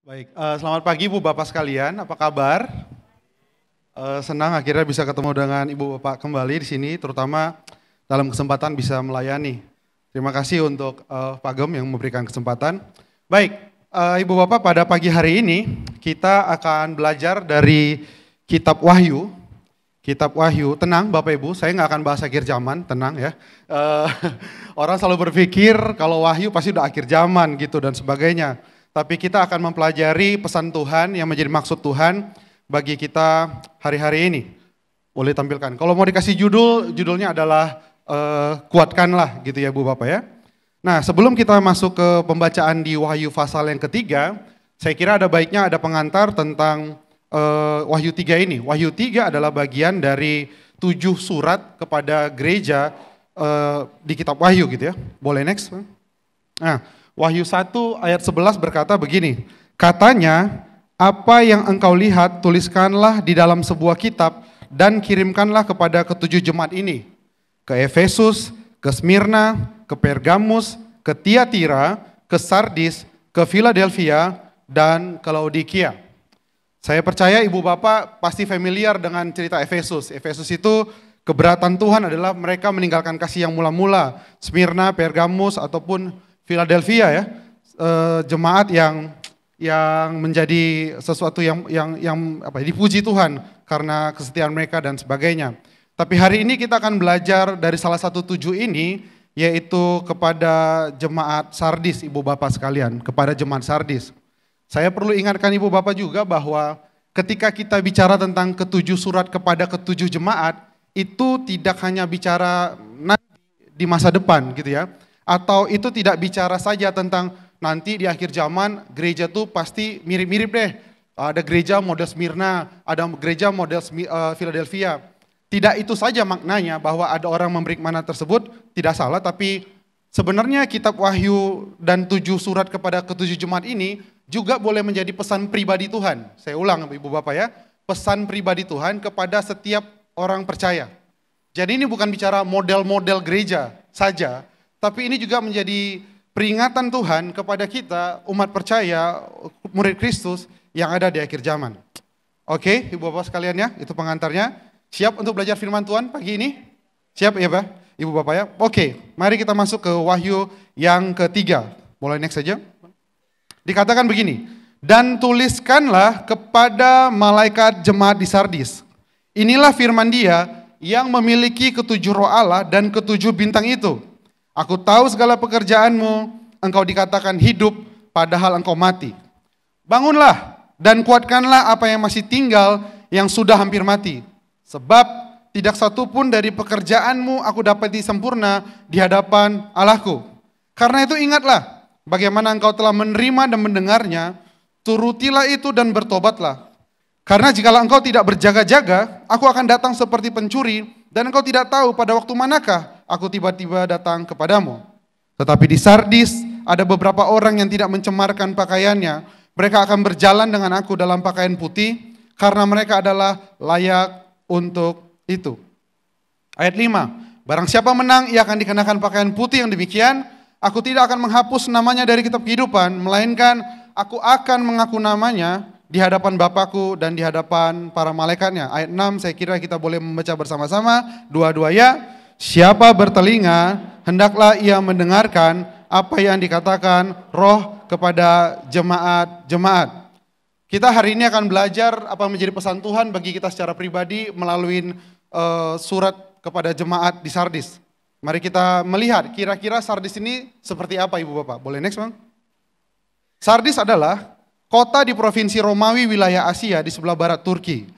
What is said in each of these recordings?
Baik, selamat pagi Ibu Bapak sekalian, apa kabar? Senang akhirnya bisa ketemu dengan Ibu Bapak kembali di sini, terutama dalam kesempatan bisa melayani. Terima kasih untuk Pak Gem yang memberikan kesempatan. Baik, Ibu Bapak pada pagi hari ini kita akan belajar dari Kitab Wahyu. Kitab Wahyu, tenang Bapak Ibu, saya nggak akan bahas akhir zaman, tenang ya. Orang selalu berpikir kalau Wahyu pasti udah akhir zaman gitu dan sebagainya. Tapi kita akan mempelajari pesan Tuhan yang menjadi maksud Tuhan bagi kita hari-hari ini. Boleh tampilkan. Kalau mau dikasih judulnya adalah kuatkanlah gitu ya Bu Bapak ya. Nah sebelum kita masuk ke pembacaan di Wahyu pasal yang ketiga, saya kira ada baiknya ada pengantar tentang Wahyu 3 ini. Wahyu 3 adalah bagian dari 7 surat kepada gereja di kitab Wahyu gitu ya. Boleh next? Nah, Wahyu 1 ayat 11 berkata begini, katanya, apa yang engkau lihat tuliskanlah di dalam sebuah kitab dan kirimkanlah kepada ketujuh jemaat ini. Ke Efesus, ke Smyrna, ke Pergamus, ke Tiatira, ke Sardis, ke Philadelphia, dan ke Laodikia. Saya percaya ibu bapak pasti familiar dengan cerita Efesus. Efesus itu keberatan Tuhan adalah mereka meninggalkan kasih yang mula-mula. Smyrna, Pergamus, ataupun Philadelphia ya, jemaat yang menjadi sesuatu yang dipuji Tuhan karena kesetiaan mereka dan sebagainya. Tapi hari ini kita akan belajar dari salah satu 7 ini, yaitu kepada jemaat Sardis, ibu bapak sekalian, kepada jemaat Sardis. Saya perlu ingatkan ibu bapak juga bahwa ketika kita bicara tentang ketujuh surat kepada ketujuh jemaat, itu tidak hanya bicara nanti di masa depan gitu ya, atau itu tidak bicara saja tentang nanti di akhir zaman gereja tuh pasti mirip-mirip deh. Ada gereja model Smyrna, ada gereja model Philadelphia. Tidak itu saja maknanya bahwa ada orang memberi mana tersebut, tidak salah. Tapi sebenarnya kitab Wahyu dan 7 surat kepada ketujuh jemaat ini juga boleh menjadi pesan pribadi Tuhan. Saya ulang ibu bapak ya, pesan pribadi Tuhan kepada setiap orang percaya. Jadi ini bukan bicara model-model gereja saja, tapi ini juga menjadi peringatan Tuhan kepada kita, umat percaya, murid Kristus yang ada di akhir zaman. Oke, ibu bapak sekalian ya, itu pengantarnya. Siap untuk belajar firman Tuhan pagi ini? Siap ya Pak, ibu bapak ya? Oke, mari kita masuk ke Wahyu yang ketiga. Boleh next saja. Dikatakan begini, dan tuliskanlah kepada malaikat jemaat di Sardis. Inilah firman Dia yang memiliki ketujuh roh Allah dan ketujuh bintang itu. Aku tahu segala pekerjaanmu, engkau dikatakan hidup, padahal engkau mati. Bangunlah dan kuatkanlah apa yang masih tinggal, yang sudah hampir mati. Sebab tidak satu pun dari pekerjaanmu aku dapati sempurna di hadapan Allahku. Karena itu ingatlah, bagaimana engkau telah menerima dan mendengarnya, turutilah itu dan bertobatlah. Karena jikalau engkau tidak berjaga-jaga, aku akan datang seperti pencuri, dan engkau tidak tahu pada waktu manakah aku tiba-tiba datang kepadamu. Tetapi di Sardis ada beberapa orang yang tidak mencemarkan pakaiannya. Mereka akan berjalan dengan aku dalam pakaian putih, karena mereka adalah layak untuk itu. Ayat 5, barang siapa menang, ia akan dikenakan pakaian putih yang demikian. Aku tidak akan menghapus namanya dari kitab kehidupan, melainkan aku akan mengaku namanya di hadapan Bapakku dan di hadapan para malaikatnya. Ayat 6 saya kira kita boleh membaca bersama-sama. Dua-duanya. Siapa bertelinga, hendaklah ia mendengarkan apa yang dikatakan roh kepada jemaat-jemaat. Kita hari ini akan belajar apa menjadi pesan Tuhan bagi kita secara pribadi melalui surat kepada jemaat di Sardis. Mari kita melihat kira-kira Sardis ini seperti apa ibu bapak. Boleh next bang? Sardis adalah kota di provinsi Romawi wilayah Asia di sebelah barat Turki.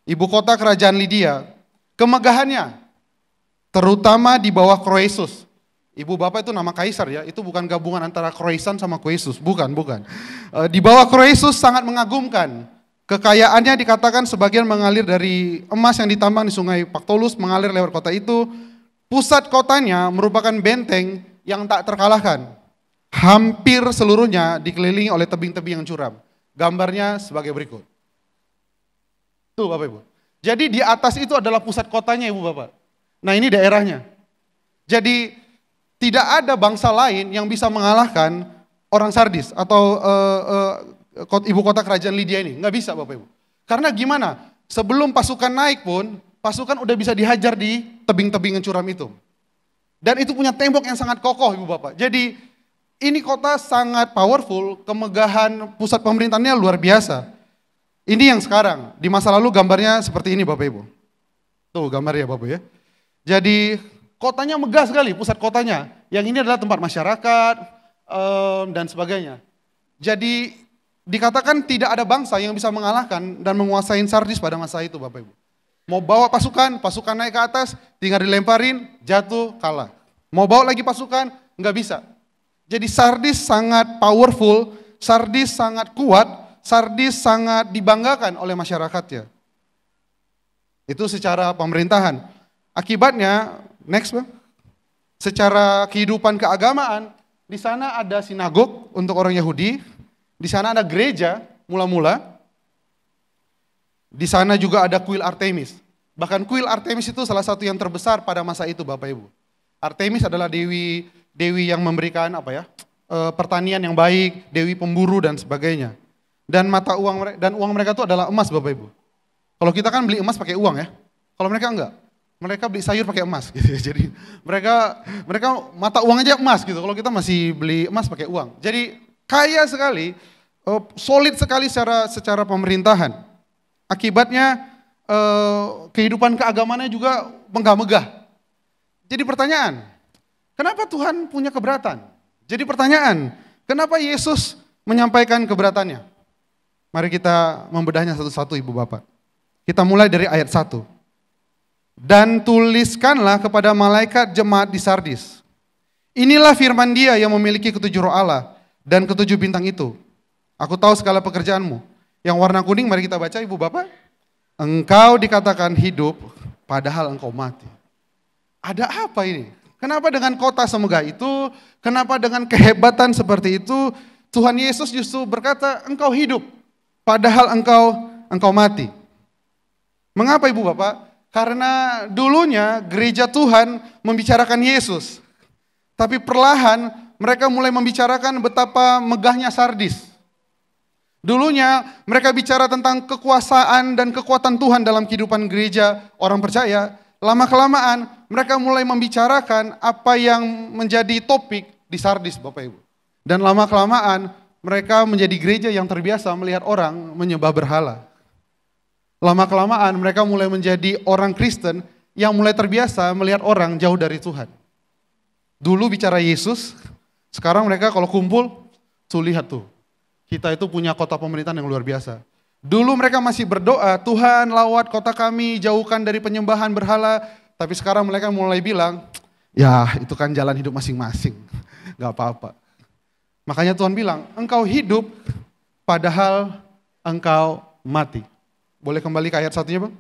Ibu kota kerajaan Lydia. Kemegahannya terutama di bawah Kroesus. Ibu bapak itu nama kaisar ya, itu bukan gabungan antara Kroesan sama Kroesus, bukan. Di bawah Kroesus sangat mengagumkan. Kekayaannya dikatakan sebagian mengalir dari emas yang ditambang di sungai Pactolus, mengalir lewat kota itu. Pusat kotanya merupakan benteng yang tak terkalahkan. Hampir seluruhnya dikelilingi oleh tebing-tebing yang curam. Gambarnya sebagai berikut. Tuh Bapak Ibu. Jadi di atas itu adalah pusat kotanya Ibu Bapak. Nah ini daerahnya. Jadi tidak ada bangsa lain yang bisa mengalahkan orang Sardis atau ibu kota kerajaan Lydia ini. Nggak bisa Bapak Ibu. Karena gimana? Sebelum pasukan naik pun, pasukan udah bisa dihajar di tebing-tebingan curam itu. Dan itu punya tembok yang sangat kokoh Ibu Bapak. Jadi ini kota sangat powerful, kemegahan pusat pemerintahannya luar biasa. Ini yang sekarang, di masa lalu gambarnya seperti ini Bapak Ibu. Tuh gambar ya Bapak ya. Jadi kotanya megah sekali, pusat kotanya. Yang ini adalah tempat masyarakat dan sebagainya. Jadi dikatakan tidak ada bangsa yang bisa mengalahkan dan menguasai Sardis pada masa itu Bapak Ibu. Mau bawa pasukan, pasukan naik ke atas, tinggal dilemparin, jatuh, kalah. Mau bawa lagi pasukan, nggak bisa. Jadi Sardis sangat powerful, Sardis sangat kuat, Sardis sangat dibanggakan oleh masyarakatnya. Itu secara pemerintahan. Akibatnya, next Bang. Secara kehidupan keagamaan, di sana ada sinagog untuk orang Yahudi, di sana ada gereja mula-mula, di sana juga ada kuil Artemis. Bahkan kuil Artemis itu salah satu yang terbesar pada masa itu Bapak Ibu. Artemis adalah dewi yang memberikan pertanian yang baik, dewi pemburu dan sebagainya. Dan uang mereka itu adalah emas Bapak Ibu. Kalau kita kan beli emas pakai uang ya. Kalau mereka enggak. Mereka beli sayur pakai emas gitu. Jadi mereka mata uang aja emas gitu. Kalau kita masih beli emas pakai uang. Jadi kaya sekali, solid sekali secara pemerintahan. Akibatnya kehidupan keagamannya juga megah-megah. Jadi pertanyaan, kenapa Tuhan punya keberatan? Jadi pertanyaan, kenapa Yesus menyampaikan keberatannya? Mari kita membedahnya satu-satu Ibu Bapak. Kita mulai dari ayat 1. Dan tuliskanlah kepada malaikat jemaat di Sardis. Inilah firman Dia yang memiliki ketujuh roh Allah dan ketujuh bintang itu. Aku tahu segala pekerjaanmu. Yang warna kuning mari kita baca Ibu Bapak. Engkau dikatakan hidup padahal engkau mati. Ada apa ini? Kenapa dengan kota semegah itu? Kenapa dengan kehebatan seperti itu? Tuhan Yesus justru berkata engkau hidup padahal engkau mati. Mengapa Ibu Bapak? Karena dulunya gereja Tuhan membicarakan Yesus. Tapi perlahan mereka mulai membicarakan betapa megahnya Sardis. Dulunya mereka bicara tentang kekuasaan dan kekuatan Tuhan dalam kehidupan gereja orang percaya. Lama-kelamaan mereka mulai membicarakan apa yang menjadi topik di Sardis Bapak Ibu. Dan lama-kelamaan mereka menjadi gereja yang terbiasa melihat orang menyembah berhala. Lama-kelamaan mereka mulai menjadi orang Kristen yang mulai terbiasa melihat orang jauh dari Tuhan. Dulu bicara Yesus, sekarang mereka kalau kumpul, tuh lihat tuh. Kita itu punya kota pemerintahan yang luar biasa. Dulu mereka masih berdoa, Tuhan lawat kota kami, jauhkan dari penyembahan berhala. Tapi sekarang mereka mulai bilang, ya itu kan jalan hidup masing-masing, gak apa-apa. Makanya Tuhan bilang, engkau hidup padahal engkau mati. Boleh kembali ke ayat 1-nya Bang?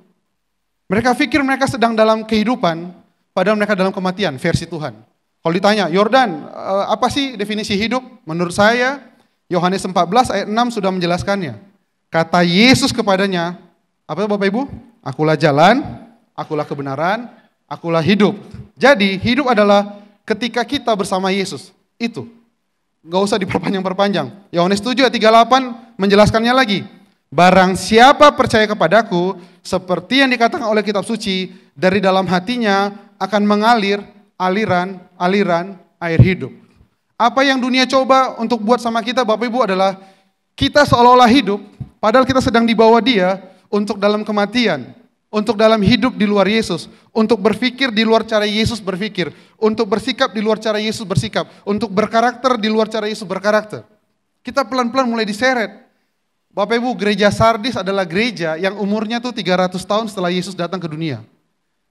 Mereka pikir mereka sedang dalam kehidupan, padahal mereka dalam kematian, versi Tuhan. Kalau ditanya, Yordan, apa sih definisi hidup? Menurut saya, Yohanes 14 ayat 6 sudah menjelaskannya. Kata Yesus kepadanya, apa Bapak Ibu? Akulah jalan, akulah kebenaran, akulah hidup. Jadi hidup adalah ketika kita bersama Yesus. Itu. Gak usah diperpanjang-perpanjang. Yohanes 7 ayat 38 menjelaskannya lagi. Barang siapa percaya kepadaku, seperti yang dikatakan oleh kitab suci, dari dalam hatinya akan mengalir aliran air hidup. Apa yang dunia coba untuk buat sama kita Bapak Ibu adalah kita seolah-olah hidup, padahal kita sedang dibawa dia untuk dalam kematian, untuk dalam hidup di luar Yesus, untuk berpikir di luar cara Yesus berpikir, untuk bersikap di luar cara Yesus bersikap, untuk berkarakter di luar cara Yesus berkarakter. Kita pelan-pelan mulai diseret. Bapak Ibu, gereja Sardis adalah gereja yang umurnya tuh 300 tahun setelah Yesus datang ke dunia.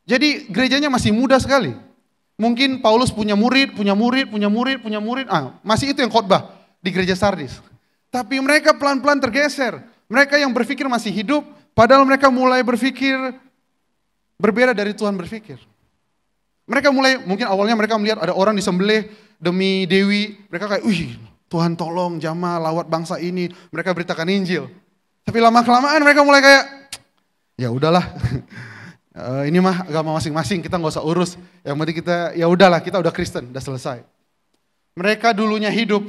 Jadi gerejanya masih muda sekali. Mungkin Paulus punya murid, masih itu yang khotbah di gereja Sardis. Tapi mereka pelan-pelan tergeser. Mereka yang berpikir masih hidup, padahal mereka mulai berpikir berbeda dari Tuhan berpikir. Mereka mulai, mungkin awalnya mereka melihat ada orang disembelih demi dewi, mereka kayak, wih, Tuhan tolong jamah lawat bangsa ini, mereka beritakan Injil. Tapi lama-kelamaan mereka mulai kayak, ya udahlah, ini mah agama masing-masing, kita nggak usah urus. Yang penting kita, ya udahlah, kita udah Kristen, udah selesai. Mereka dulunya hidup,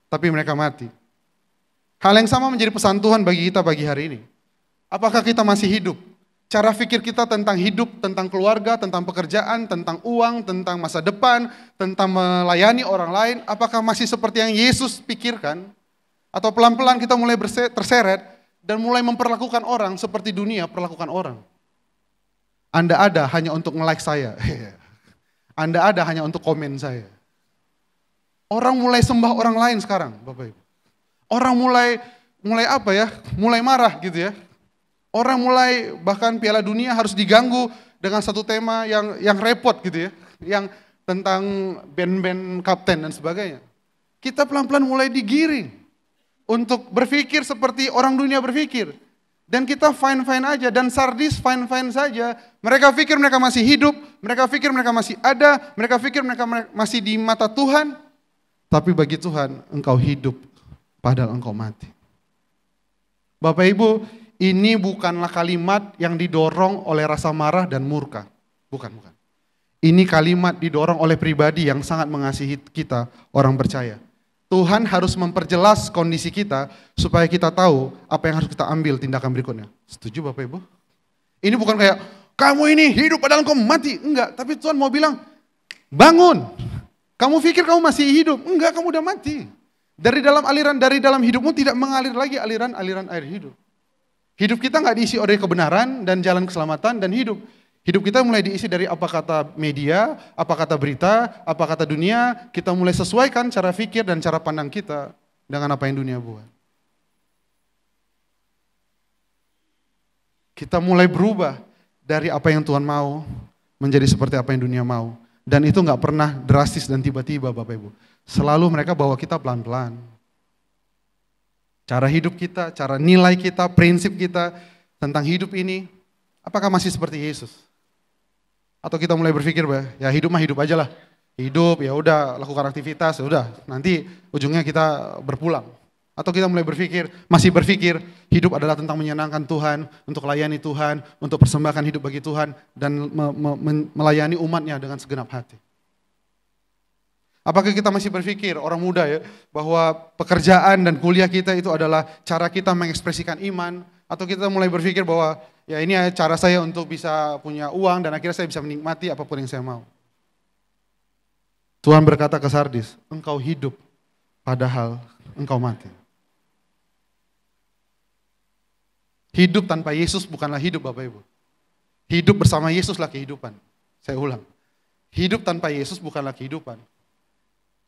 tapi mereka mati. Hal yang sama menjadi pesan Tuhan bagi kita pagi hari ini. Apakah kita masih hidup? Cara pikir kita tentang hidup, tentang keluarga, tentang pekerjaan, tentang uang, tentang masa depan, tentang melayani orang lain, apakah masih seperti yang Yesus pikirkan? Atau pelan-pelan kita mulai terseret dan mulai memperlakukan orang seperti dunia perlakukan orang? Anda ada hanya untuk nge-like saya. Anda ada hanya untuk komen saya. Orang mulai sembah orang lain sekarang, Bapak Ibu. Orang mulai apa ya? Mulai marah gitu ya. Orang mulai bahkan Piala Dunia harus diganggu dengan satu tema yang repot gitu ya. Yang tentang band-band kapten dan sebagainya. Kita pelan-pelan mulai digiring untuk berpikir seperti orang dunia berpikir. Dan kita fine-fine aja, dan Sardis fine-fine saja. Mereka pikir mereka masih hidup, mereka pikir mereka masih ada, mereka pikir mereka masih di mata Tuhan. Tapi bagi Tuhan, engkau hidup padahal engkau mati. Bapak Ibu, ini bukanlah kalimat yang didorong oleh rasa marah dan murka. Bukan. Ini kalimat didorong oleh pribadi yang sangat mengasihi kita, orang percaya. Tuhan harus memperjelas kondisi kita supaya kita tahu apa yang harus kita ambil tindakan berikutnya. Setuju Bapak Ibu? Ini bukan kayak, kamu ini hidup padahal kamu mati. Enggak, tapi Tuhan mau bilang, bangun. Kamu pikir kamu masih hidup. Enggak, kamu udah mati. Dari dalam hidupmu tidak mengalir lagi aliran air hidup. Hidup kita nggak diisi oleh kebenaran dan jalan keselamatan dan hidup. Hidup kita mulai diisi dari apa kata media, apa kata berita, apa kata dunia. Kita mulai sesuaikan cara pikir dan cara pandang kita dengan apa yang dunia buat. Kita mulai berubah dari apa yang Tuhan mau menjadi seperti apa yang dunia mau. Dan itu nggak pernah drastis dan tiba-tiba Bapak Ibu. Selalu mereka bawa kita pelan-pelan. Cara hidup kita, cara nilai kita, prinsip kita tentang hidup ini, apakah masih seperti Yesus? Atau kita mulai berpikir, ya hidup mah hidup aja lah. Hidup, ya udah lakukan aktivitas, ya udah nanti ujungnya kita berpulang. Atau kita mulai masih berpikir, hidup adalah tentang menyenangkan Tuhan, untuk melayani Tuhan, untuk persembahkan hidup bagi Tuhan, dan melayani umatnya dengan segenap hati. Apakah kita masih berpikir, orang muda ya, bahwa pekerjaan dan kuliah kita itu adalah cara kita mengekspresikan iman, atau kita mulai berpikir bahwa ya ini cara saya untuk bisa punya uang dan akhirnya saya bisa menikmati apapun yang saya mau. Tuhan berkata ke Sardis, engkau hidup padahal engkau mati. Hidup tanpa Yesus bukanlah hidup Bapak Ibu. Hidup bersama Yesuslah kehidupan. Saya ulang. Hidup tanpa Yesus bukanlah kehidupan.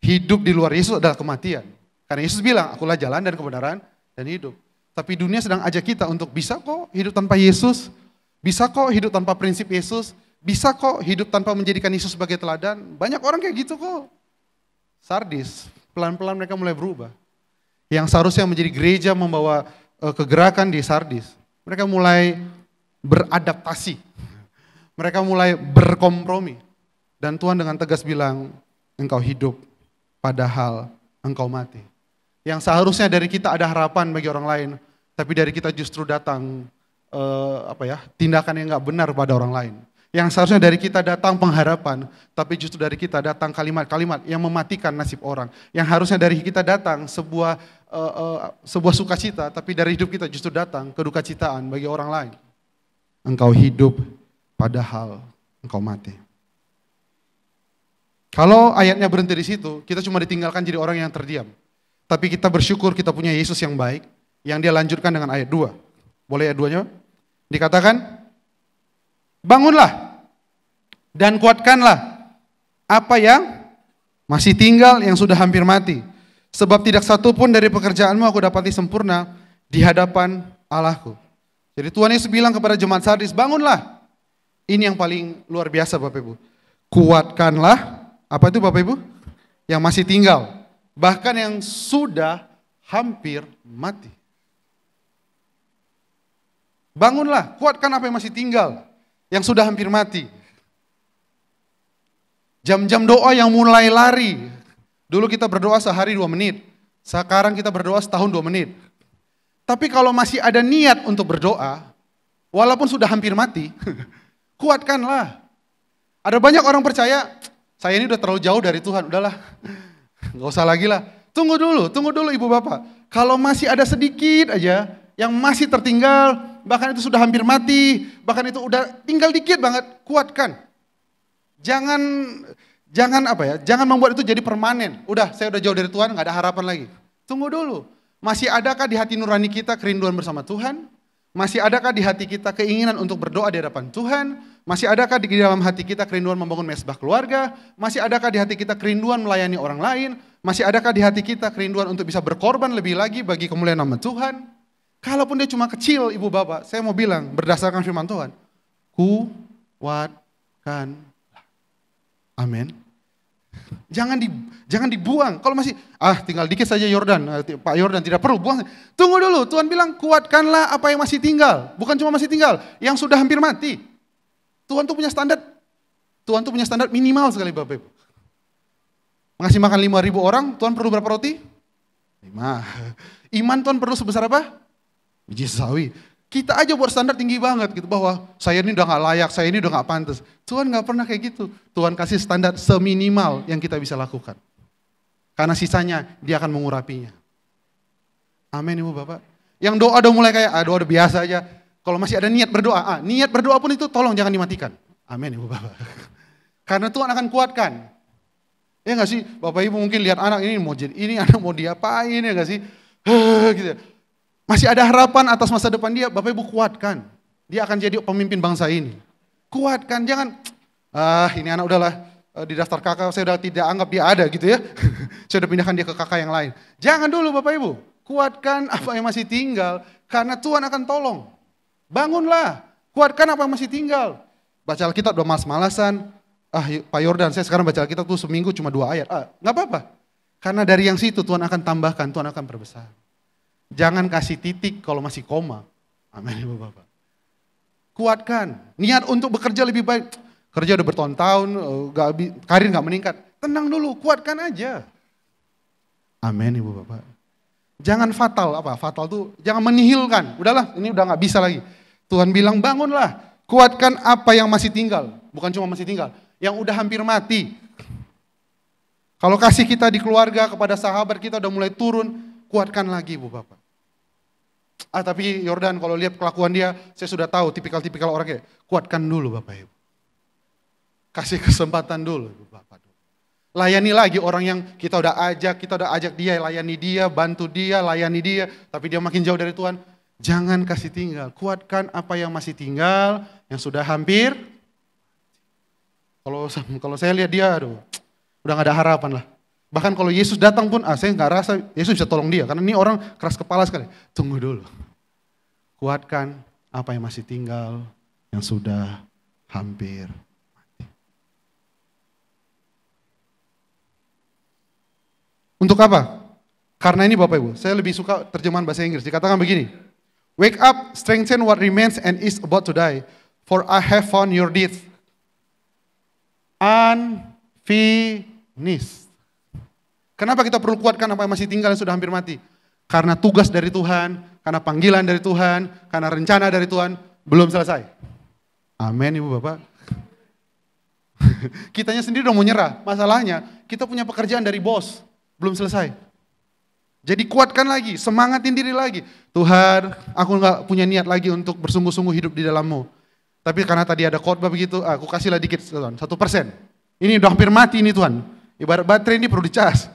Hidup di luar Yesus adalah kematian. Karena Yesus bilang, akulah jalan dan kebenaran dan hidup. Tapi dunia sedang ajak kita untuk bisa kok hidup tanpa Yesus. Bisa kok hidup tanpa prinsip Yesus. Bisa kok hidup tanpa menjadikan Yesus sebagai teladan. Banyak orang kayak gitu kok. Sardis, pelan-pelan mereka mulai berubah. Yang seharusnya menjadi gereja membawa kegerakan di Sardis. Mereka mulai beradaptasi. Mereka mulai berkompromi. Dan Tuhan dengan tegas bilang, engkau hidup padahal engkau mati. Yang seharusnya dari kita ada harapan bagi orang lain, tapi dari kita justru datang tindakan yang nggak benar pada orang lain. Yang seharusnya dari kita datang pengharapan, tapi justru dari kita datang kalimat-kalimat yang mematikan nasib orang. Yang harusnya dari kita datang sebuah sukacita, tapi dari hidup kita justru datang kedukacitaan bagi orang lain. Engkau hidup padahal engkau mati. Kalau ayatnya berhenti di situ, kita cuma ditinggalkan jadi orang yang terdiam. Tapi kita bersyukur kita punya Yesus yang baik, yang dia lanjutkan dengan ayat 2. Boleh ayat 2-nya? Dikatakan, bangunlah dan kuatkanlah apa yang masih tinggal yang sudah hampir mati. Sebab tidak satu pun dari pekerjaanmu aku dapati sempurna di hadapan Allahku. Jadi Tuhan Yesus bilang kepada jemaat Sardis, bangunlah. Ini yang paling luar biasa Bapak Ibu. Kuatkanlah, apa itu Bapak Ibu? Yang masih tinggal. Bahkan yang sudah hampir mati. Bangunlah, kuatkan apa yang masih tinggal. Yang sudah hampir mati. Jam-jam doa yang mulai lari. Dulu kita berdoa sehari 2 menit. Sekarang kita berdoa setahun 2 menit. Tapi kalau masih ada niat untuk berdoa, walaupun sudah hampir mati, kuatkanlah. Ada banyak orang percaya, saya ini udah terlalu jauh dari Tuhan, udahlah. Gak usah lagi lah. Tunggu dulu Ibu Bapak. Kalau masih ada sedikit aja yang masih tertinggal, bahkan itu sudah hampir mati, bahkan itu udah tinggal dikit banget, kuatkan. Jangan membuat itu jadi permanen. Udah, saya udah jauh dari Tuhan, nggak ada harapan lagi. Tunggu dulu. Masih adakah di hati nurani kita kerinduan bersama Tuhan? Masih adakah di hati kita keinginan untuk berdoa di hadapan Tuhan? Masih adakah di dalam hati kita kerinduan membangun mesbah keluarga? Masih adakah di hati kita kerinduan melayani orang lain? Masih adakah di hati kita kerinduan untuk bisa berkorban lebih lagi bagi kemuliaan nama Tuhan? Kalaupun dia cuma kecil, ibu bapak, saya mau bilang berdasarkan firman Tuhan, kuatkan. Amin. Jangan dibuang. Kalau masih, tinggal dikit saja Yordan, Pak Yordan tidak perlu buang. Tunggu dulu, Tuhan bilang kuatkanlah apa yang masih tinggal. Bukan cuma masih tinggal, yang sudah hampir mati. Tuhan tuh punya standar minimal sekali Bapak Ibu. Ngasih makan 5.000 orang, Tuhan perlu berapa roti? 5. Iman Tuhan perlu sebesar apa? Biji sawi. Kita aja buat standar tinggi banget gitu, bahwa saya ini udah gak layak, saya ini udah gak pantas. Tuhan gak pernah kayak gitu. Tuhan kasih standar seminimal yang kita bisa lakukan. Karena sisanya dia akan mengurapinya. Amin Ibu Bapak. Yang doa udah mulai kayak, doa udah biasa aja. Kalau masih ada niat berdoa, niat berdoa pun itu tolong jangan dimatikan. Amin Ibu Bapak. Karena Tuhan akan kuatkan. Ya gak sih, Bapak Ibu mungkin lihat anak ini mau jadi ini, anak mau diapain ya gak sih? Gitu. Masih ada harapan atas masa depan dia, Bapak Ibu kuatkan. Dia akan jadi pemimpin bangsa ini. Kuatkan, jangan, ini anak udahlah di daftar kakak, saya udah tidak anggap dia ada gitu ya. Saya udah pindahkan dia ke kakak yang lain. Jangan dulu Bapak Ibu, kuatkan apa yang masih tinggal, karena Tuhan akan tolong. Bangunlah, kuatkan apa yang masih tinggal. Baca Alkitab udah malas-malasan, Pak Yordan, saya sekarang baca Alkitab tuh seminggu cuma 2 ayat. Nggak apa-apa. Karena dari yang situ Tuhan akan tambahkan, Tuhan akan perbesar. Jangan kasih titik kalau masih koma. Amin Ibu Bapak. Kuatkan. Niat untuk bekerja lebih baik. Kerja udah bertahun-tahun, karir nggak meningkat. Tenang dulu, kuatkan aja. Amin Ibu Bapak. Jangan fatal, fatal tuh jangan menihilkan. Udahlah, ini udah nggak bisa lagi. Tuhan bilang bangunlah. Kuatkan apa yang masih tinggal. Bukan cuma masih tinggal. Yang udah hampir mati. Kalau kasih kita di keluarga, kepada sahabat kita udah mulai turun, kuatkan lagi Ibu Bapak. Tapi Yordan kalau lihat kelakuan dia, saya sudah tahu tipikal-tipikal orang kayak, kuatkan dulu Bapak Ibu. Kasih kesempatan dulu Ibu Bapak. Layani lagi orang yang kita udah ajak dia, layani dia, bantu dia, layani dia, tapi dia makin jauh dari Tuhan. Jangan kasih tinggal, kuatkan apa yang masih tinggal, yang sudah hampir. Kalau saya lihat dia, udah gak ada harapan lah. Bahkan kalau Yesus datang pun, saya nggak rasa Yesus bisa tolong dia. Karena ini orang keras kepala sekali. Tunggu dulu. Kuatkan apa yang masih tinggal, yang sudah hampir mati. Untuk apa? Karena ini Bapak Ibu, saya lebih suka terjemahan bahasa Inggris. Dikatakan begini. Wake up, strengthen what remains and is about to die. For I have found your deeds unfinished. Kenapa kita perlu kuatkan apa yang masih tinggal yang sudah hampir mati? Karena tugas dari Tuhan, karena panggilan dari Tuhan, karena rencana dari Tuhan belum selesai. Amin Ibu Bapak. Kitanya sendiri udah mau nyerah. Masalahnya kita punya pekerjaan dari bos, belum selesai. Jadi kuatkan lagi, semangatin diri lagi. Tuhan, aku gak punya niat lagi untuk bersungguh-sungguh hidup di dalam-Mu. Tapi karena tadi ada khotbah begitu, aku kasihlah dikit Tuhan, 1%. Ini udah hampir mati ini Tuhan. Ibarat baterai ini perlu dicas.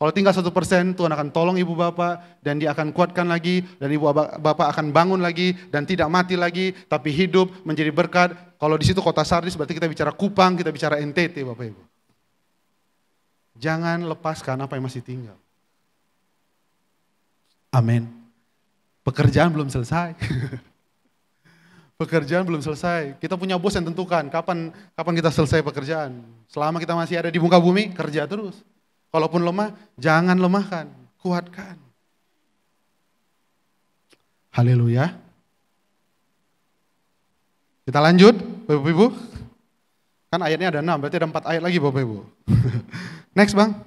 Kalau tinggal 1%, Tuhan akan tolong Ibu Bapak dan Dia akan kuatkan lagi dan Ibu Bapak akan bangun lagi dan tidak mati lagi, tapi hidup menjadi berkat. Kalau di situ kota Sardis berarti kita bicara Kupang, kita bicara NTT Bapak Ibu. Jangan lepaskan apa yang masih tinggal. Amin. Pekerjaan belum selesai. Pekerjaan belum selesai. Kita punya bos yang tentukan kapan kita selesai pekerjaan. Selama kita masih ada di muka bumi, kerja terus. Kalaupun lemah, jangan lemahkan, kuatkan. Haleluya. Kita lanjut, Bapak Ibu. Kan ayatnya ada 6, berarti ada 4 ayat lagi Bapak Ibu. Next Bang.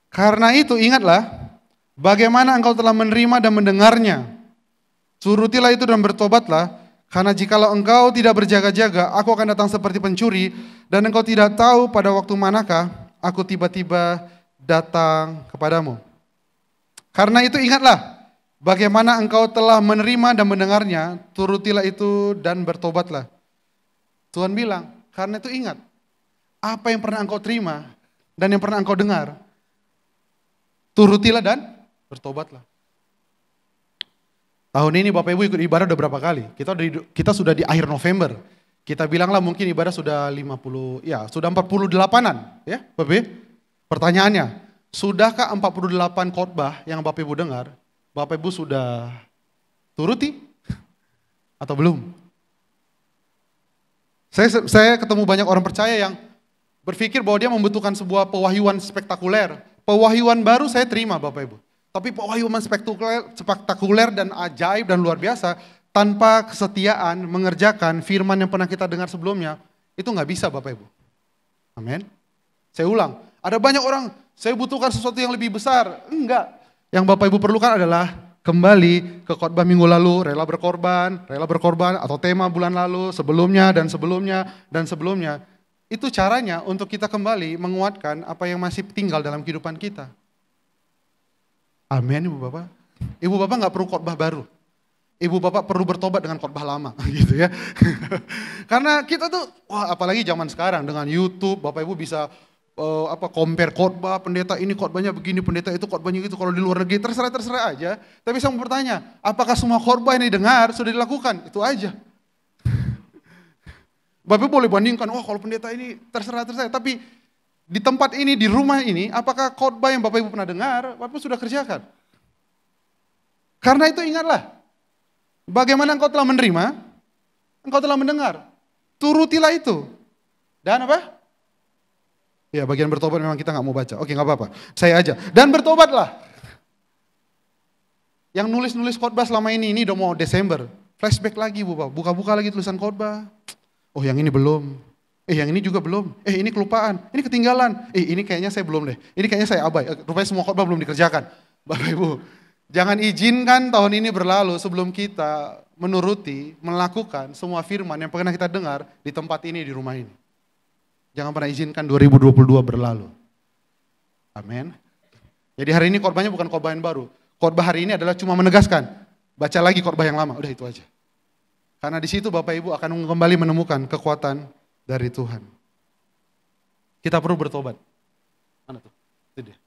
Karena itu ingatlah, bagaimana engkau telah menerima dan mendengarnya. Surutilah itu dan bertobatlah, karena jikalau engkau tidak berjaga-jaga, aku akan datang seperti pencuri, dan engkau tidak tahu pada waktu manakah aku tiba-tiba datang kepadamu. Karena itu ingatlah, bagaimana engkau telah menerima dan mendengarnya, turutilah itu dan bertobatlah. Tuhan bilang, karena itu ingat, apa yang pernah engkau terima dan yang pernah engkau dengar, turutilah dan bertobatlah. Tahun ini Bapak Ibu ikut ibadah udah berapa kali? Kita sudah di akhir November. Kita bilanglah mungkin ibadah sudah 50, ya sudah 48-an ya Bapak Ibu. Pertanyaannya, sudahkah 48 khotbah yang Bapak Ibu dengar, Bapak Ibu sudah turuti atau belum? Saya ketemu banyak orang percaya yang berpikir bahwa dia membutuhkan sebuah pewahyuan spektakuler. Pewahyuan baru saya terima Bapak Ibu. Tapi pewahyuan spektakuler dan ajaib dan luar biasa tanpa kesetiaan mengerjakan firman yang pernah kita dengar sebelumnya, itu nggak bisa Bapak Ibu. Amin. Saya ulang, ada banyak orang, saya butuhkan sesuatu yang lebih besar. Enggak. Yang Bapak Ibu perlukan adalah kembali ke khotbah minggu lalu, rela berkorban, atau tema bulan lalu, sebelumnya dan sebelumnya dan sebelumnya. Itu caranya untuk kita kembali menguatkan apa yang masih tinggal dalam kehidupan kita. Amin Ibu Bapak. Ibu Bapak nggak perlu khotbah baru. Ibu Bapak perlu bertobat dengan khotbah lama gitu ya. Karena kita tuh, wah apalagi zaman sekarang dengan YouTube, Bapak Ibu bisa compare khotbah, pendeta ini khotbahnya begini, pendeta itu khotbahnya gitu. Kalau di luar negeri terserah aja. Tapi saya mau bertanya, apakah semua khotbah yang didengar sudah dilakukan? Itu aja. Bapak Ibu boleh bandingkan, wah kalau pendeta ini terserah. Tapi di tempat ini, di rumah ini, apakah khotbah yang Bapak Ibu pernah dengar, Bapak Ibu sudah kerjakan? Karena itu ingatlah, bagaimana engkau telah menerima, engkau telah mendengar. Turutilah itu. Dan apa? Ya bagian bertobat memang kita nggak mau baca. Oke nggak apa-apa, saya aja. Dan bertobatlah. Yang nulis khotbah selama ini udah mau Desember. Flashback lagi buka-buka lagi tulisan khotbah. Oh yang ini belum. Yang ini juga belum. Ini kelupaan. Ini ketinggalan. Ini kayaknya saya belum deh. Ini kayaknya saya abai. Rupanya semua khotbah belum dikerjakan. Bapak Ibu, jangan izinkan tahun ini berlalu sebelum kita menuruti, melakukan semua firman yang pernah kita dengar di tempat ini, di rumah ini. Jangan pernah izinkan 2022 berlalu. Amin. Jadi hari ini khotbahnya bukan khotbah yang baru. Khotbah hari ini adalah cuma menegaskan. Baca lagi khotbah yang lama. Udah itu aja. Karena di situ Bapak Ibu akan kembali menemukan kekuatan dari Tuhan. Kita perlu bertobat. Mana tuh? Itu dia.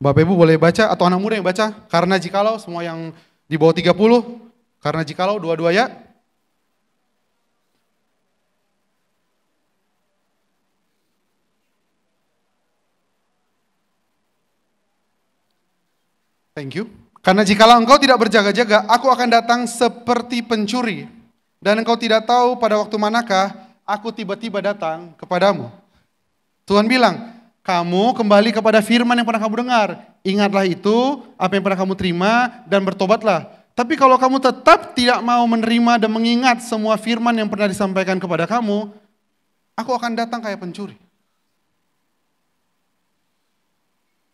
Bapak Ibu boleh baca atau anak muda yang baca. Karena jikalau semua yang di bawah 30. Karena jikalau dua-dua ya. Thank you. Karena jikalau engkau tidak berjaga-jaga, aku akan datang seperti pencuri. Dan engkau tidak tahu pada waktu manakah aku tiba-tiba datang kepadamu. Tuhan bilang, kamu kembali kepada firman yang pernah kamu dengar. Ingatlah itu, apa yang pernah kamu terima, dan bertobatlah. Tapi kalau kamu tetap tidak mau menerima dan mengingat semua firman yang pernah disampaikan kepada kamu, aku akan datang kayak pencuri.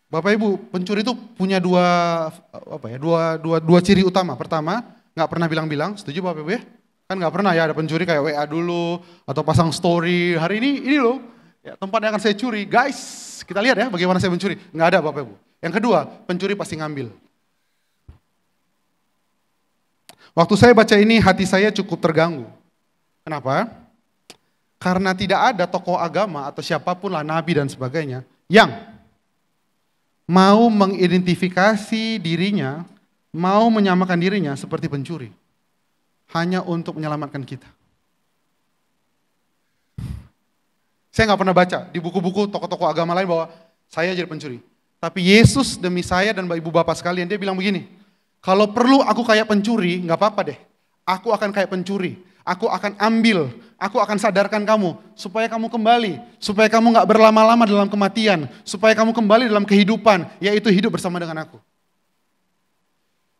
Bapak Ibu, pencuri itu punya dua ciri utama. Pertama, nggak pernah bilang-bilang, setuju Bapak Ibu ya? Kan nggak pernah ya ada pencuri kayak WA dulu atau pasang story. Hari ini loh ya, tempat yang akan saya curi. Guys, kita lihat ya bagaimana saya mencuri. Nggak ada Bapak Ibu. Yang kedua, pencuri pasti ngambil. Waktu saya baca ini hati saya cukup terganggu. Kenapa? Karena tidak ada tokoh agama atau siapapun lah nabi dan sebagainya yang mau mengidentifikasi dirinya, mau menyamakan dirinya seperti pencuri. Hanya untuk menyelamatkan kita. Saya nggak pernah baca di buku-buku tokoh-tokoh agama lain bahwa saya jadi pencuri. Tapi Yesus demi saya dan ibu bapak sekalian, dia bilang begini, kalau perlu aku kayak pencuri, nggak apa-apa deh. Aku akan kayak pencuri, aku akan ambil, aku akan sadarkan kamu, supaya kamu kembali, supaya kamu nggak berlama-lama dalam kematian, supaya kamu kembali dalam kehidupan, yaitu hidup bersama dengan aku.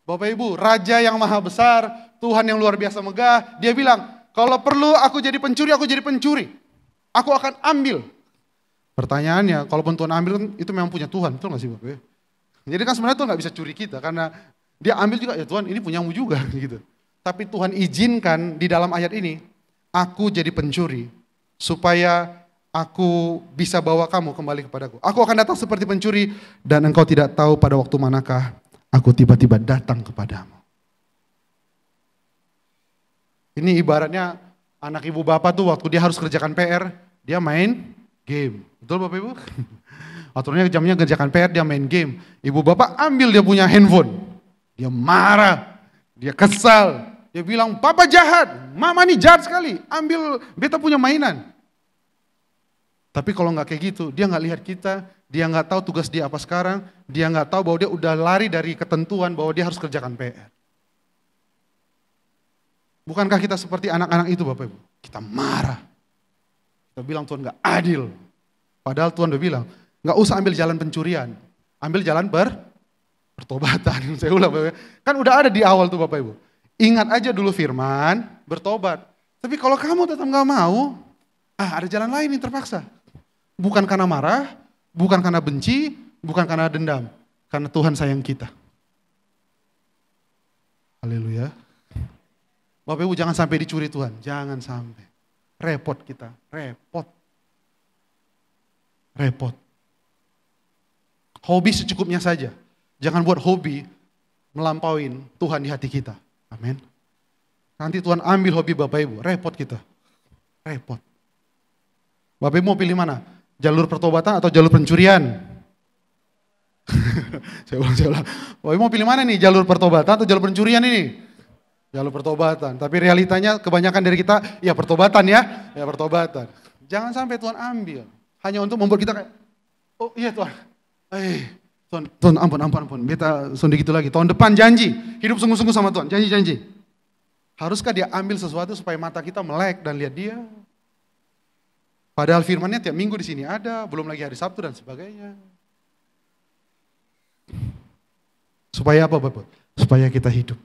Bapak Ibu, Raja yang maha besar, Tuhan yang luar biasa megah, dia bilang, kalau perlu aku jadi pencuri, aku jadi pencuri. Aku akan ambil. Pertanyaannya, kalaupun Tuhan ambil, itu memang punya Tuhan, betul gak sih Bapak? Jadi kan sebenarnya Tuhan gak bisa curi kita, karena dia ambil juga, ya Tuhan ini punyamu juga. Gitu. Tapi Tuhan izinkan di dalam ayat ini, aku jadi pencuri, supaya aku bisa bawa kamu kembali kepadaku. Aku akan datang seperti pencuri dan engkau tidak tahu pada waktu manakah aku tiba-tiba datang kepadamu. Ini ibaratnya anak ibu bapak tuh waktu dia harus kerjakan PR, dia main game. Betul Bapak Ibu? Aturannya jamnya kerjakan PR, dia main game. Ibu bapak ambil dia punya handphone. Dia marah, dia kesal. Dia bilang, papa jahat, mama nih jahat sekali. Ambil beta punya mainan. Tapi kalau nggak kayak gitu, dia nggak lihat kita, dia nggak tahu tugas dia apa sekarang, dia nggak tahu bahwa dia udah lari dari ketentuan bahwa dia harus kerjakan PR. Bukankah kita seperti anak-anak itu Bapak Ibu? Kita marah. Kita bilang Tuhan nggak adil. Padahal Tuhan udah bilang, nggak usah ambil jalan pencurian, ambil jalan pertobatan. Saya ulang Bapak Ibu. Kan udah ada di awal tuh Bapak Ibu. Ingat aja dulu firman, bertobat. Tapi kalau kamu tetap nggak mau, ada jalan lain yang terpaksa. Bukan karena marah, bukan karena benci, bukan karena dendam. Karena Tuhan sayang kita. Haleluya. Bapak Ibu jangan sampai dicuri Tuhan, jangan sampai. Repot kita, repot. Repot. Hobi secukupnya saja. Jangan buat hobi melampauin Tuhan di hati kita. Amin. Nanti Tuhan ambil hobi Bapak Ibu, repot kita. Repot. Bapak Ibu mau pilih mana? Jalur pertobatan atau jalur pencurian? Saya ulang. Bapak Ibu mau pilih mana nih? Jalur pertobatan atau jalur pencurian ini? Jalur pertobatan. Tapi realitanya kebanyakan dari kita, ya pertobatan ya. Ya pertobatan. Jangan sampai Tuhan ambil. Hanya untuk membuat kita kayak, oh iya Tuhan. Tuhan ampun. Beta sonde gitu lagi. Tahun depan janji. Hidup sungguh-sungguh sama Tuhan. Janji. Haruskah dia ambil sesuatu supaya mata kita melek dan lihat dia? Padahal firmannya tiap minggu di sini ada. Belum lagi hari Sabtu dan sebagainya. Supaya apa Bapak? Supaya kita hidup.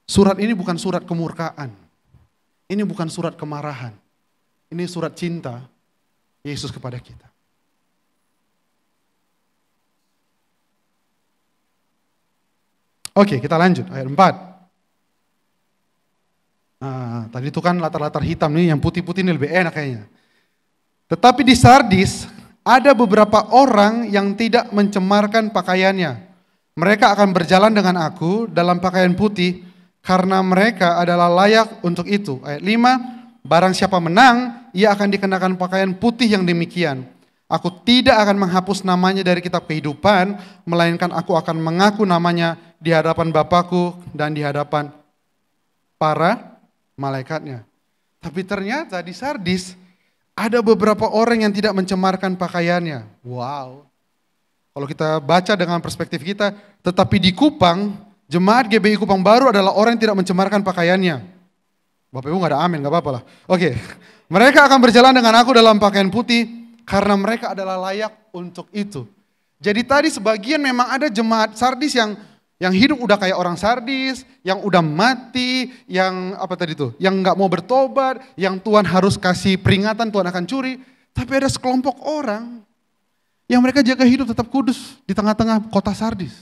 Surat ini bukan surat kemurkaan. Ini bukan surat kemarahan. Ini surat cinta Yesus kepada kita. Oke, kita lanjut ayat 4. Nah, tadi itu kan latar-latar hitam nih, yang putih-putih ini lebih enak kayaknya. Tetapi di Sardis ada beberapa orang yang tidak mencemarkan pakaiannya. Mereka akan berjalan dengan aku dalam pakaian putih karena mereka adalah layak untuk itu. Ayat 5, barang siapa menang, ia akan dikenakan pakaian putih yang demikian. Aku tidak akan menghapus namanya dari kitab kehidupan, melainkan aku akan mengaku namanya di hadapan Bapakku dan di hadapan para malaikatnya. Tapi ternyata di Sardis ada beberapa orang yang tidak mencemarkan pakaiannya. Wow. Kalau kita baca dengan perspektif kita, tetapi di Kupang, jemaat GBI Kupang Baru adalah orang yang tidak mencemarkan pakaiannya. Bapak Ibu gak ada amin, gak apa-apa lah. Oke. Mereka akan berjalan dengan aku dalam pakaian putih, karena mereka adalah layak untuk itu. Jadi tadi sebagian memang ada jemaat Sardis yang hidup udah kayak orang Sardis, yang udah mati, yang apa tadi tuh, yang nggak mau bertobat, yang Tuhan harus kasih peringatan Tuhan akan curi. Tapi ada sekelompok orang yang mereka jaga hidup tetap kudus di tengah-tengah kota Sardis.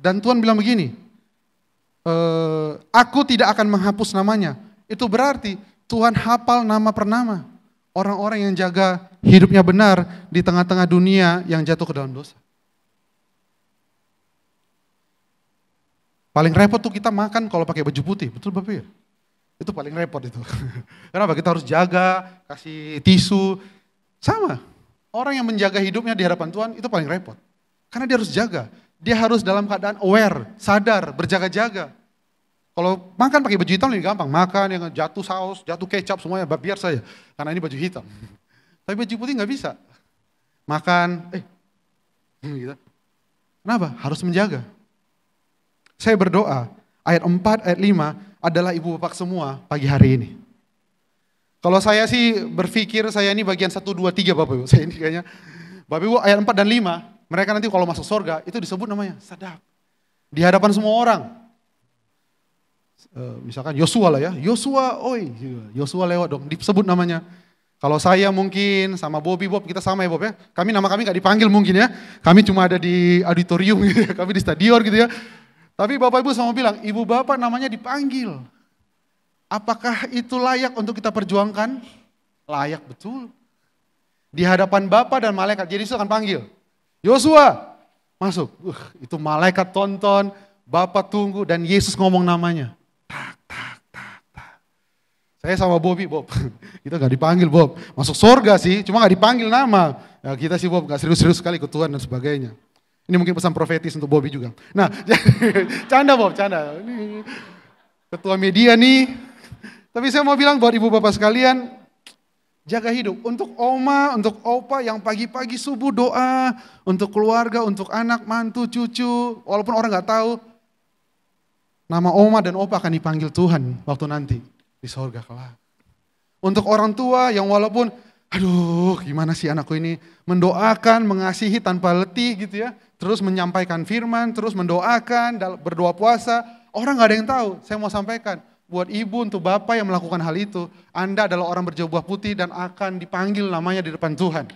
Dan Tuhan bilang begini, aku tidak akan menghapus namanya. Itu berarti Tuhan hafal nama per nama. Orang-orang yang jaga hidupnya benar di tengah-tengah dunia yang jatuh ke dalam dosa. Paling repot tuh kita makan kalau pakai baju putih, betul Bapak ya? Itu paling repot itu. Kenapa? Kita harus jaga, kasih tisu. Sama, orang yang menjaga hidupnya di hadapan Tuhan itu paling repot. Karena dia harus jaga, dia harus dalam keadaan aware, sadar, berjaga-jaga. Kalau makan pakai baju hitam lebih gampang, makan yang jatuh saus, jatuh kecap semuanya biar saja, karena ini baju hitam. Tapi baju putih nggak bisa. Makan, gitu. Kenapa? Harus menjaga. Saya berdoa, ayat 4, ayat 5 adalah ibu bapak semua pagi hari ini. Kalau saya sih berpikir saya ini bagian 1, 2, 3 Bapak Ibu. Saya ini kayaknya, Bapak Ibu ayat 4 dan 5, mereka nanti kalau masuk surga itu disebut namanya sadaq. Di hadapan semua orang. Misalkan Yosua lah ya, Yosua lewat dong, disebut namanya. Kalau saya mungkin sama Bob, kita sama ya Bob ya. Nama kami gak dipanggil mungkin ya, kami cuma ada di auditorium gitu ya, kami di stadion gitu ya. Tapi Bapak Ibu sama bilang, Ibu Bapak namanya dipanggil. Apakah itu layak untuk kita perjuangkan? Layak betul. Di hadapan Bapa dan malaikat, jadi Yesus akan panggil, Yosua, masuk. Itu malaikat tonton, Bapa tunggu, dan Yesus ngomong namanya. Tak, tak, tak, tak. Saya sama Bobby, Bob, kita gak dipanggil Bob, masuk surga sih, cuma gak dipanggil nama. Ya, kita sih Bob gak serius-serius sekali ikut Tuhan dan sebagainya. Ini mungkin pesan profetis untuk Bobby juga. Nah, canda Bob, canda. Ini ketua media nih. Tapi saya mau bilang buat ibu bapak sekalian, jaga hidup. Untuk oma, untuk opa yang pagi-pagi subuh doa, untuk keluarga, untuk anak, mantu, cucu, walaupun orang gak tahu, nama oma dan opa akan dipanggil Tuhan waktu nanti di sorga kelak. Untuk orang tua yang walaupun, aduh gimana sih anakku ini, mendoakan, mengasihi tanpa letih gitu ya, terus menyampaikan firman, terus mendoakan, berdoa puasa, orang gak ada yang tahu. Saya mau sampaikan, buat ibu, untuk bapak yang melakukan hal itu, Anda adalah orang berjubah putih dan akan dipanggil namanya di depan Tuhan.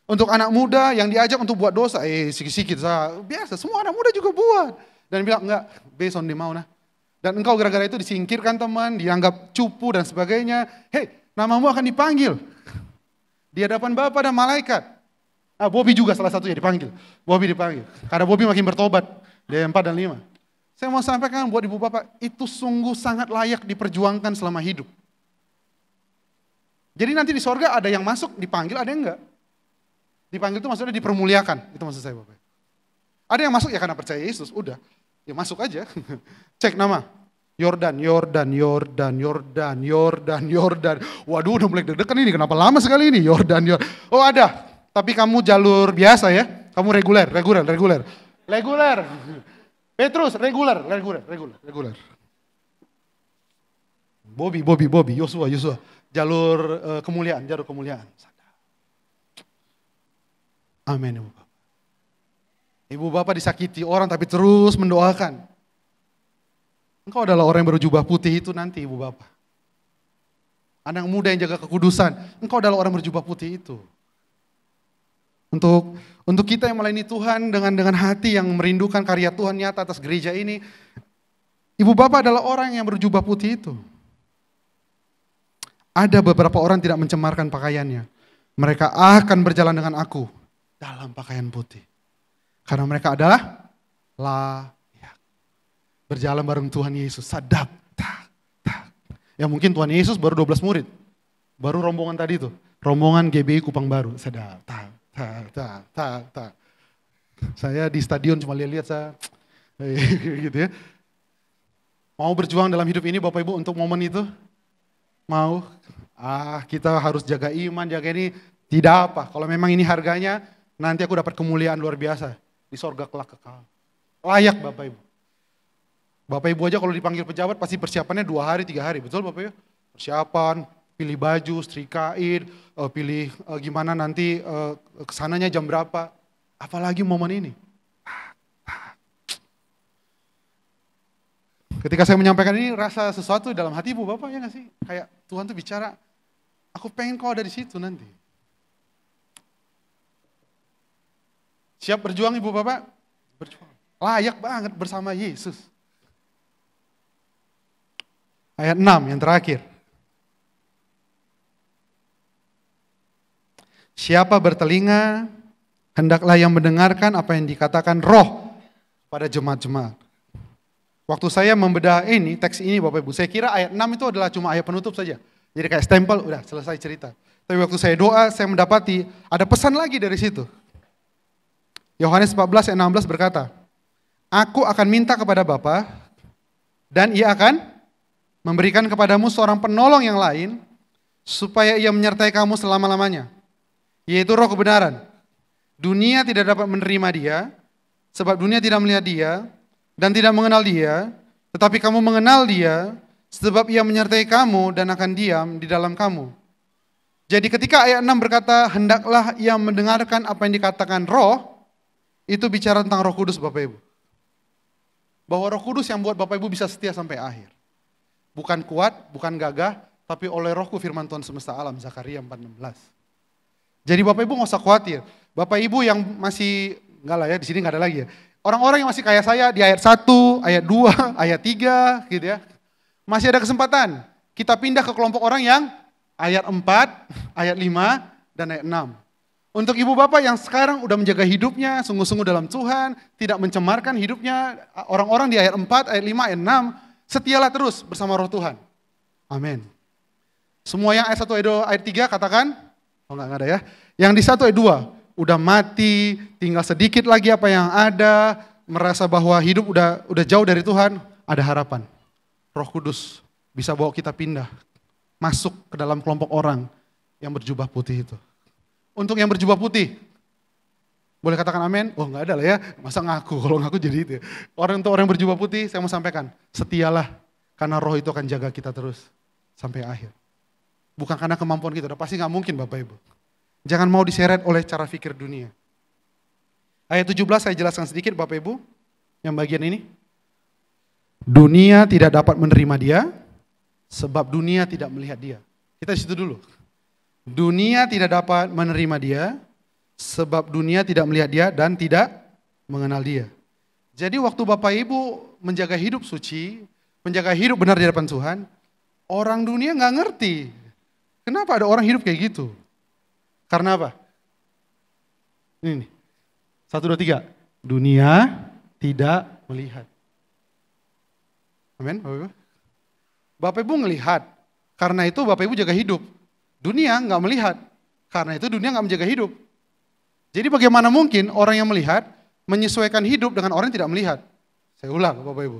Untuk anak muda yang diajak untuk buat dosa, sikit-sikit, biasa, semua anak muda juga buat. Dan bilang, enggak, based on mau nah. Dan engkau gara-gara itu disingkirkan teman, dianggap cupu dan sebagainya. Hei, namamu akan dipanggil. Di hadapan Bapa dan malaikat. Bobby juga salah satunya dipanggil. Bobby dipanggil. Karena Bobby makin bertobat, dari 4 dan 5. Saya mau sampaikan buat ibu bapak, itu sungguh sangat layak diperjuangkan selama hidup. Jadi nanti di sorga ada yang masuk dipanggil, ada yang enggak. Dipanggil itu maksudnya dipermuliakan, itu maksud saya bapak. Ada yang masuk ya karena percaya Yesus, udah. Ya masuk aja. Cek nama. Yordan. Waduh udah mulai deg-degan ini, kenapa lama sekali ini? Yordan. Oh ada, tapi kamu jalur biasa ya, kamu reguler. Petrus, reguler. Bobby, Yosua. Jalur kemuliaan. Amin, Ibu Bapak. Ibu Bapak disakiti orang tapi terus mendoakan. Engkau adalah orang yang berjubah putih itu nanti, Ibu Bapak. Anak muda yang jaga kekudusan, engkau adalah orang berjubah putih itu. Untuk kita yang melayani Tuhan dengan hati yang merindukan karya Tuhan nyata atas gereja ini, ibu bapak adalah orang yang berjubah putih itu. Ada beberapa orang tidak mencemarkan pakaiannya. Mereka akan berjalan dengan aku dalam pakaian putih. Karena mereka adalah layak. Berjalan bareng Tuhan Yesus, sadap. Ya mungkin Tuhan Yesus baru 12 murid. Baru rombongan tadi tuh, rombongan GBI Kupang Baru, sadap. Saya di stadion cuma lihat-lihat saya gitu ya. Mau berjuang dalam hidup ini Bapak Ibu untuk momen itu? Mau? Kita harus jaga iman, jaga ini. Tidak apa, kalau memang ini harganya, nanti aku dapat kemuliaan luar biasa di sorga kelak kekal. Layak Bapak Ibu. Bapak Ibu aja kalau dipanggil pejabat pasti persiapannya 2 hari, 3 hari, betul Bapak Ibu? Persiapan, pilih baju, setrikain, pilih gimana nanti kesananya jam berapa. Apalagi momen ini. Ketika saya menyampaikan ini rasa sesuatu dalam hati ibu bapak ya gak sih? Kayak Tuhan tuh bicara, aku pengen kau ada di situ nanti. Siap berjuang ibu bapak? Berjuang. Layak banget bersama Yesus. Ayat 6 yang terakhir. Siapa bertelinga, hendaklah yang mendengarkan apa yang dikatakan Roh pada jemaat-jemaat. Waktu saya membedah ini, teks ini Bapak Ibu, saya kira ayat 6 itu adalah cuma ayat penutup saja. Jadi kayak stempel, udah selesai cerita. Tapi waktu saya doa, saya mendapati ada pesan lagi dari situ. Yohanes 14 ayat 16 berkata, Aku akan minta kepada Bapa, dan ia akan memberikan kepadamu seorang penolong yang lain, supaya ia menyertai kamu selama-lamanya. Yaitu roh kebenaran. Dunia tidak dapat menerima dia, sebab dunia tidak melihat dia, dan tidak mengenal dia, tetapi kamu mengenal dia, sebab ia menyertai kamu dan akan diam di dalam kamu. Jadi ketika ayat 6 berkata, hendaklah ia mendengarkan apa yang dikatakan roh, itu bicara tentang Roh Kudus Bapak Ibu. Bahwa Roh Kudus yang buat Bapak Ibu bisa setia sampai akhir. Bukan kuat, bukan gagah, tapi oleh Rohku firman Tuhan semesta alam, Zakaria 4:16. Jadi Bapak Ibu nggak usah khawatir. Bapak Ibu yang masih, enggak lah ya, di sini nggak ada lagi ya. Orang-orang yang masih kayak saya di ayat 1, ayat 2, ayat 3 gitu ya. Masih ada kesempatan. Kita pindah ke kelompok orang yang ayat 4, ayat 5, dan ayat 6. Untuk ibu bapak yang sekarang udah menjaga hidupnya, sungguh-sungguh dalam Tuhan, tidak mencemarkan hidupnya, orang-orang di ayat 4, ayat 5, ayat 6, setialah terus bersama roh Tuhan. Amin. Semua yang ayat 1, ayat 3 katakan, oh enggak ada ya. Yang di 1 ayat 2, udah mati, tinggal sedikit lagi apa yang ada, merasa bahwa hidup udah jauh dari Tuhan, ada harapan. Roh Kudus bisa bawa kita pindah, masuk ke dalam kelompok orang yang berjubah putih itu. Untuk yang berjubah putih, boleh katakan amin? Oh enggak ada lah ya, masa ngaku, kalau ngaku jadi itu. Untuk orang yang berjubah putih, saya mau sampaikan, setialah, karena roh itu akan jaga kita terus sampai akhir. Bukan karena kemampuan kita, pasti nggak mungkin Bapak Ibu. Jangan mau diseret oleh cara pikir dunia. Ayat 17 saya jelaskan sedikit Bapak Ibu, yang bagian ini. Dunia tidak dapat menerima dia, sebab dunia tidak melihat dia. Kita di situ dulu. Dunia tidak dapat menerima dia, sebab dunia tidak melihat dia dan tidak mengenal dia. Jadi waktu Bapak Ibu menjaga hidup suci, menjaga hidup benar di hadapan Tuhan, orang dunia nggak ngerti. Kenapa ada orang hidup kayak gitu? Karena apa? Ini nih. 1, 2, 3. Dunia tidak melihat. Amin, Bapak Ibu. Bapak Ibu ngelihat, karena itu Bapak Ibu jaga hidup. Dunia nggak melihat, karena itu dunia nggak menjaga hidup. Jadi bagaimana mungkin orang yang melihat menyesuaikan hidup dengan orang yang tidak melihat? Saya ulang Bapak Ibu.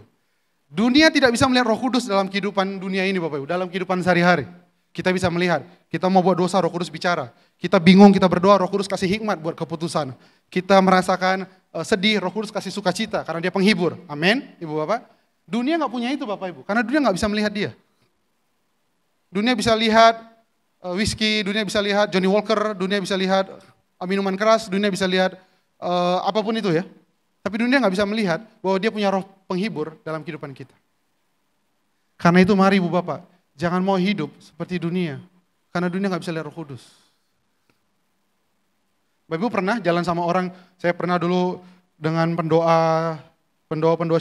Dunia tidak bisa melihat Roh Kudus dalam kehidupan dunia ini Bapak Ibu, dalam kehidupan sehari-hari. Kita bisa melihat, kita mau buat dosa Roh Kudus bicara. Kita bingung, kita berdoa, Roh Kudus kasih hikmat buat keputusan. Kita merasakan sedih, Roh Kudus kasih sukacita karena dia penghibur. Amin, Ibu Bapak. Dunia nggak punya itu Bapak Ibu, karena dunia nggak bisa melihat dia. Dunia bisa lihat whisky, dunia bisa lihat Johnny Walker, dunia bisa lihat minuman keras, dunia bisa lihat apapun itu ya. Tapi dunia nggak bisa melihat bahwa dia punya roh penghibur dalam kehidupan kita. Karena itu mari Ibu Bapak, jangan mau hidup seperti dunia. Karena dunia nggak bisa lihat Roh Kudus. Bapak Ibu pernah jalan sama orang, saya pernah dulu dengan pendoa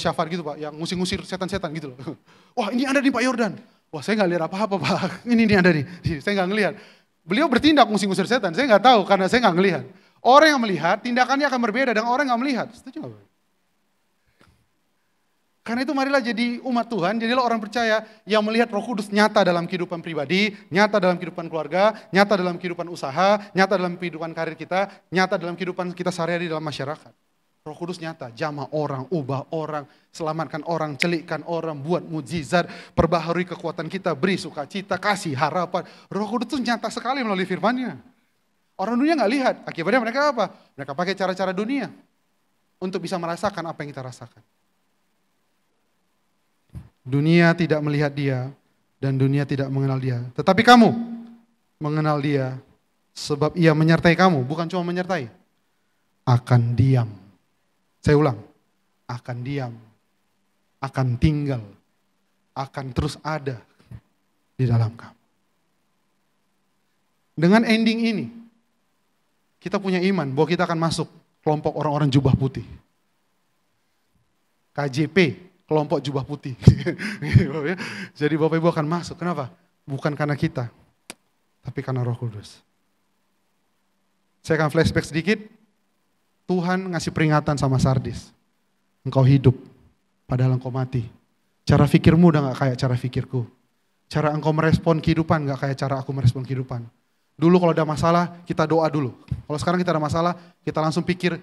syafat gitu Pak, yang ngusir-ngusir setan-setan gitu loh. Wah ini ada di Pak Yordan. Wah saya nggak lihat apa-apa Pak, ini ada nih, saya nggak ngelihat. Beliau bertindak ngusir-ngusir setan, saya nggak tahu karena saya nggak ngelihat. Orang yang melihat, tindakannya akan berbeda dengan orang yang nggak melihat. Setuju nggak Pak? Karena itu marilah jadi umat Tuhan, jadilah orang percaya yang melihat Roh Kudus nyata dalam kehidupan pribadi, nyata dalam kehidupan keluarga, nyata dalam kehidupan usaha, nyata dalam kehidupan karir kita, nyata dalam kehidupan kita sehari-hari dalam masyarakat. Roh Kudus nyata, jamah orang, ubah orang, selamatkan orang, celikkan orang, buat mujizat, perbaharui kekuatan kita, beri sukacita, kasih harapan. Roh Kudus itu nyata sekali melalui firman-Nya. Orang dunia nggak lihat, akibatnya mereka apa? Mereka pakai cara-cara dunia untuk bisa merasakan apa yang kita rasakan. Dunia tidak melihat dia dan dunia tidak mengenal dia. Tetapi kamu mengenal dia sebab ia menyertai kamu, bukan cuma menyertai, akan diam. Saya ulang, akan diam, akan tinggal, akan terus ada di dalam kamu. Dengan ending ini, kita punya iman bahwa kita akan masuk kelompok orang-orang jubah putih. KJP, kelompok jubah putih. Jadi Bapak Ibu akan masuk, kenapa? Bukan karena kita, tapi karena Roh Kudus. Saya akan flashback sedikit. Tuhan ngasih peringatan sama Sardis. Engkau hidup, padahal engkau mati. Cara pikirmu udah gak kayak cara pikirku. Cara engkau merespon kehidupan gak kayak cara aku merespon kehidupan. Dulu kalau ada masalah, kita doa dulu. Kalau sekarang kita ada masalah, kita langsung pikir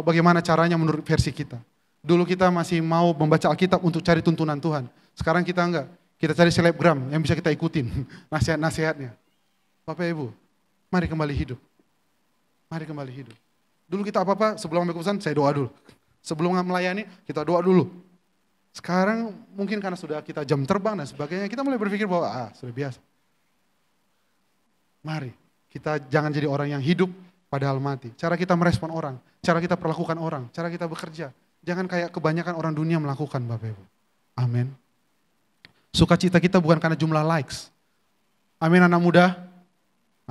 bagaimana caranya menurut versi kita. Dulu kita masih mau membaca Alkitab untuk cari tuntunan Tuhan. Sekarang kita enggak. Kita cari selebgram yang bisa kita ikutin. Nasihat-nasihatnya. Bapak Ibu, mari kembali hidup. Mari kembali hidup. Dulu kita apa-apa sebelum ambil keputusan, saya doa dulu. Sebelum melayani, kita doa dulu. Sekarang mungkin karena sudah kita jam terbang dan sebagainya, kita mulai berpikir bahwa sudah biasa. Mari, kita jangan jadi orang yang hidup padahal mati. Cara kita merespon orang, cara kita perlakukan orang, cara kita bekerja. Jangan kayak kebanyakan orang dunia melakukan Bapak Ibu. Amin. Sukacita kita bukan karena jumlah likes. Amin anak muda.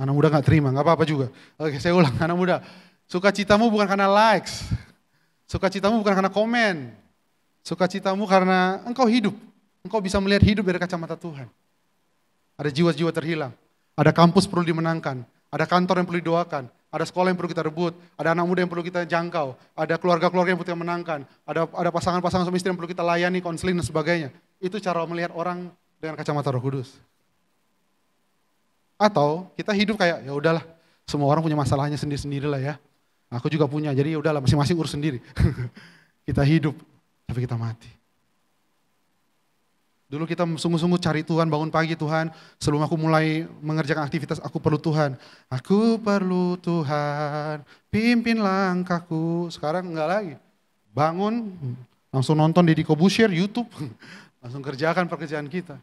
Anak muda gak terima, gak apa-apa juga. Oke saya ulang, anak muda. Sukacitamu bukan karena likes. Sukacitamu bukan karena komen. Sukacitamu karena engkau hidup. engkau bisa melihat hidup dari kacamata Tuhan. Ada jiwa-jiwa terhilang, ada kampus perlu dimenangkan, ada kantor yang perlu didoakan, ada sekolah yang perlu kita rebut, ada anak muda yang perlu kita jangkau, ada keluarga-keluarga yang perlu kita menangkan, ada pasangan-pasangan suami istri yang perlu kita layani, konseling dan sebagainya. Itu cara melihat orang dengan kacamata Roh Kudus. Atau kita hidup kayak, ya udahlah, semua orang punya masalahnya sendiri-sendiri lah ya. Aku juga punya, jadi ya udahlah masing-masing urus sendiri. Kita hidup, tapi kita mati. Dulu kita sungguh-sungguh cari Tuhan, bangun pagi Tuhan, sebelum aku mulai mengerjakan aktivitas, aku perlu Tuhan. Aku perlu Tuhan, pimpin langkahku. Sekarang enggak lagi. Bangun, langsung nonton Deddy Corbuzier, YouTube, langsung kerjakan pekerjaan kita.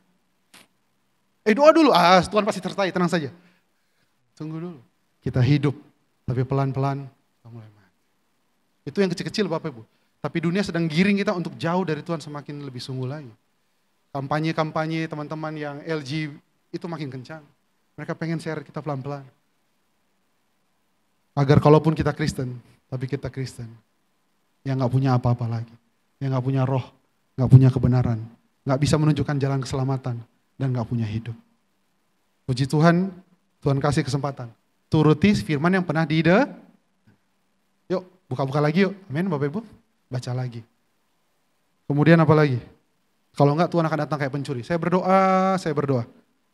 Doa dulu, Tuhan pasti sertai, tenang saja. Tunggu dulu. Kita hidup, tapi pelan-pelan kita mulai mati. Itu yang kecil-kecil Bapak Ibu. Tapi dunia sedang giring kita untuk jauh dari Tuhan semakin lebih sungguh lagi. Kampanye-kampanye teman-teman yang LG itu makin kencang. Mereka pengen share kita pelan-pelan. Agar kalaupun kita Kristen, tapi kita Kristen yang gak punya apa-apa lagi. Yang gak punya roh, gak punya kebenaran. Gak bisa menunjukkan jalan keselamatan dan gak punya hidup. Puji Tuhan, Tuhan kasih kesempatan. Turuti firman yang pernah Yuk, buka-buka lagi yuk. Amin Bapak Ibu. Baca lagi. Kemudian apa lagi? Kalau enggak Tuhan akan datang kayak pencuri. Saya berdoa.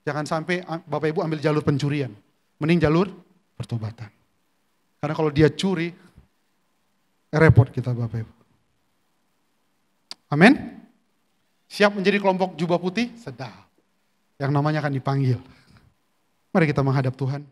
Jangan sampai Bapak Ibu ambil jalur pencurian. Mending jalur pertobatan. Karena kalau dia curi, repot kita Bapak Ibu. Amin? Siap menjadi kelompok jubah putih? Sedap. Yang namanya akan dipanggil. Mari kita menghadap Tuhan.